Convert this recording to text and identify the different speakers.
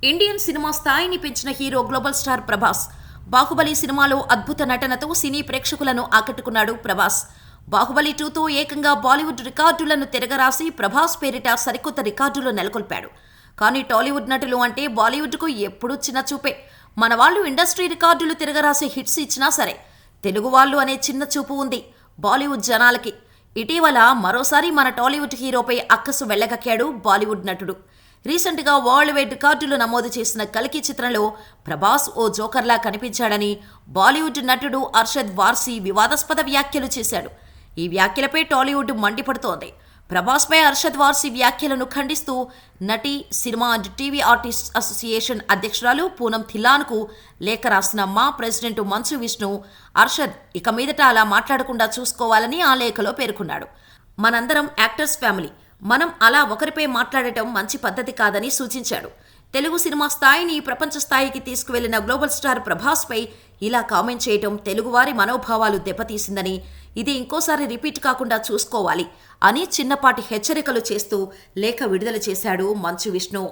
Speaker 1: Indian cinema స్థాయిని పెంచిన hero global star Prabhas. Baahubali సినిమాలో అద్భుత నటనతో సినీ ప్రేక్షకులను ఆకట్టుకున్నాడు ప్రభాస్. బాహుబలి 2తో ఏకంగా బాలీవుడ్ రికార్డులను తిరగరాసి ప్రభాస్ పేరిట సరికొత్త రికార్డులు నెలకొల్పాడు. కానీ టాలీవుడ్ నటులు అంటే బాలీవుడ్కు ఎప్పుడూ చిన్న చూపే. మన వాళ్ళు ఇండస్ట్రీ రికార్డులు తిరగరాసి హిట్స్ ఇచ్చినా సరే తెలుగు వాళ్ళు అనే చిన్న చూపు ఉంది బాలీవుడ్ జనాలకి. ఇటీవల మరోసారి మన టాలీవుడ్ హీరోపై అక్కసు వెళ్లగక్కాడు బాలీవుడ్ నటుడు. రీసెంట్గా వరల్డ్ వైడ్ రికార్డులు నమోదు చేసిన కల్కి చిత్రంలో ప్రభాస్ ఓ జోకర్లా కనిపించాడని బాలీవుడ్ నటుడు అర్షద్ వార్సీ వివాదాస్పద వ్యాఖ్యలు చేశాడు. ఈ వ్యాఖ్యలపై టాలీవుడ్ మండిపడుతోంది. ప్రభాస్పై అర్షద్ వార్సీ వ్యాఖ్యలను ఖండిస్తూ నటి, cinema and TV artist association అధ్యక్షురాలు పూనం థిల్లాన్కు లేఖ రాసిన మా ప్రెసిడెంట్ మంచు విష్ణు, అర్షద్ ఇక మీదట అలా మాట్లాడకుండా చూసుకోవాలని ఆ లేఖలో పేర్కొన్నాడు. మనందరం యాక్టర్స్ ఫ్యామిలీ, మనం అలా ఒకరిపై మాట్లాడటం మంచి పద్ధతి కాదని సూచించాడు. తెలుగు సినిమా స్థాయిని ప్రపంచ స్థాయికి తీసుకువెళ్లిన గ్లోబల్ స్టార్ ప్రభాస్పై ఇలా కామెంట్ చేయటం తెలుగువారి మనోభావాలు దెబ్బతీసిందని, ఇది ఇంకోసారి రిపీట్ కాకుండా చూసుకోవాలి అని చిన్నపాటి హెచ్చరికలు చేస్తూ లేఖ విడుదల చేశాడు మంచు విష్ణు.